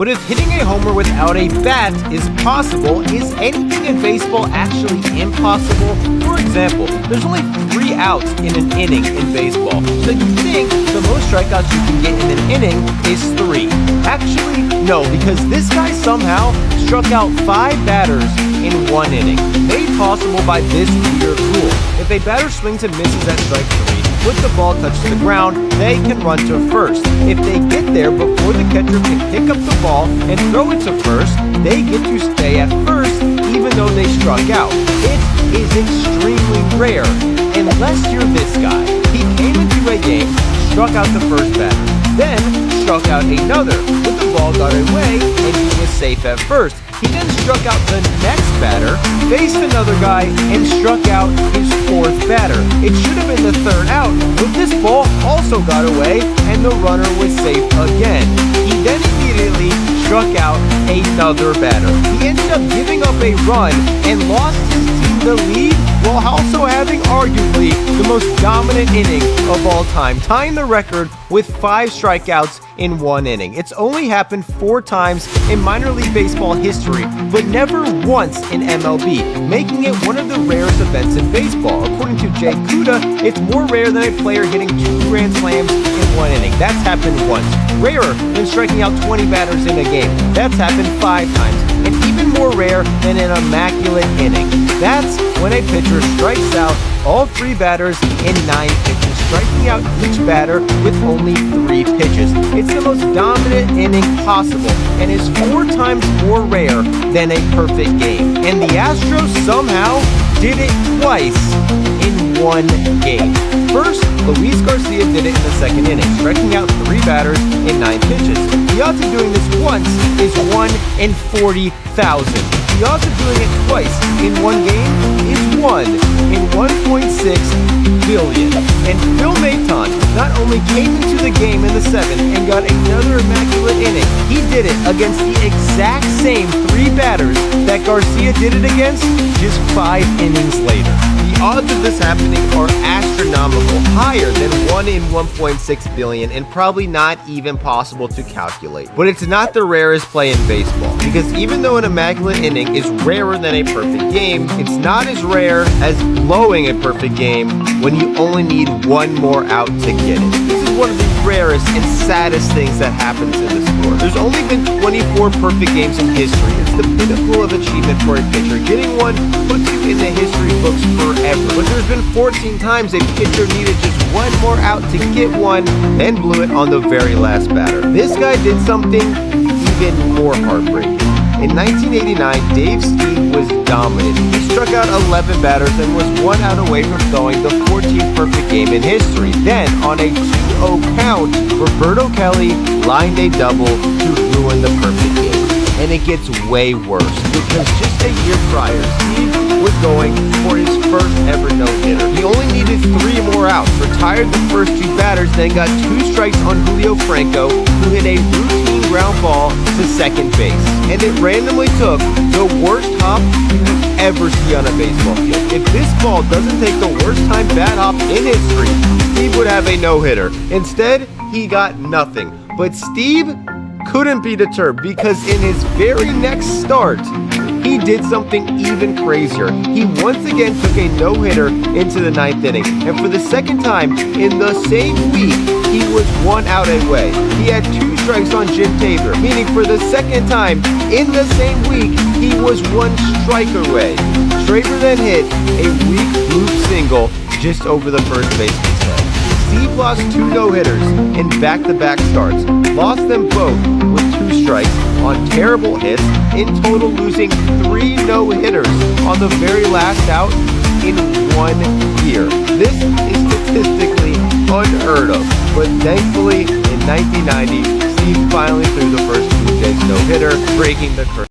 But if hitting a homer without a bat is possible, is anything in baseball actually impossible? For example, there's only 3 outs in an inning in baseball, so you think the most strikeouts you can get in an inning is 3. Actually, no, because this guy somehow struck out 5 batters in 1 inning, made possible by this weird rule. If a batter swings and misses at strike 3, when the ball touches the ground, they can run to first. If they get there before the catcher can pick up the ball and throw it to first, they get to stay at first even though they struck out. It is extremely rare, unless you're this guy. He came into a game, struck out the first batter, then struck out another, but the ball got away and he was safe at first. He then struck out the next batter, faced another guy, and struck out his 4th batter. It should have been the 3rd out, but this ball also got away, and the runner was safe again. He then immediately struck out another batter. He ended up giving up a run and lost his team the lead, while also having arguably the most dominant inning of all time, tying the record with 5 strikeouts in 1 inning. It's only happened 4 times in minor league baseball history, but never once in MLB, making it one of the rarest events in baseball. According to Jay Kuda, it's more rare than a player hitting 2 grand slams in 1 inning. That's happened once. Rarer than striking out 20 batters in a game. That's happened 5 times. And even more rare than an immaculate inning. That's when a pitcher strikes out all 3 batters in 9 pitches, striking out each batter with only 3 pitches. It's the most dominant inning possible and is 4 times more rare than a perfect game. And the Astros somehow did it twice in 1 game. First, Luis Garcia did it in the 2nd inning, striking out 3 batters in 9 pitches. The odds of doing this once is 1 in 40,000. The odds of doing it twice in 1 game is 1 in 1.6 billion. And Phil Maton not only came into the game in the 7th and got another immaculate inning, he did it against the exact same 3 batters that Garcia did it against just 5 innings later. The odds of this happening are astronomical, higher than 1 in 1.6 billion, and probably not even possible to calculate. But it's not the rarest play in baseball, because even though an immaculate inning is rarer than a perfect game, it's not as rare as blowing a perfect game when you only need 1 more out to get it. This is one of the rarest and saddest things that happens in the sport. There's only been 24 perfect games in history. It's the pinnacle of achievement for a pitcher. Getting one puts you in the history books forever. But there's been 14 times a pitcher needed just 1 more out to get one, then blew it on the very last batter. This guy did something even more heartbreaking. In 1989, Dave Steed was dominant. He struck out 11 batters and was 1 out away from throwing the 14th perfect game in history. Then, on a 2-0 count, Roberto Kelly lined a double to ruin the perfect game. And it gets way worse, because just a year prior, Steve was going for his first ever no-hitter. He only needed 3 more outs, retired the first 2 batters, then got 2 strikes on Julio Franco, who hit a routine ground ball to second base. And it randomly took the worst hop you could ever see on a baseball field. If this ball doesn't take the worst time bat hop in history, Steve would have a no-hitter. Instead, he got nothing. But Steve couldn't be deterred, because in his very next start, he did something even crazier. He once again took a no-hitter into the 9th inning, and for the 2nd time in the same week, he was 1 out away. He had 2 strikes on Jim Tabor, meaning for the 2nd time in the same week, he was 1 strike away. Tabor then hit a weak loop single just over the first baseman's head. Steve lost 2 no-hitters in back-to-back starts, lost them both with 2 strikes on terrible hits, in total losing 3 no-hitters on the very last out in 1 year. This is statistically unheard of, but thankfully in 1990, Steve finally threw the first Blue Jays no-hitter, breaking the curse.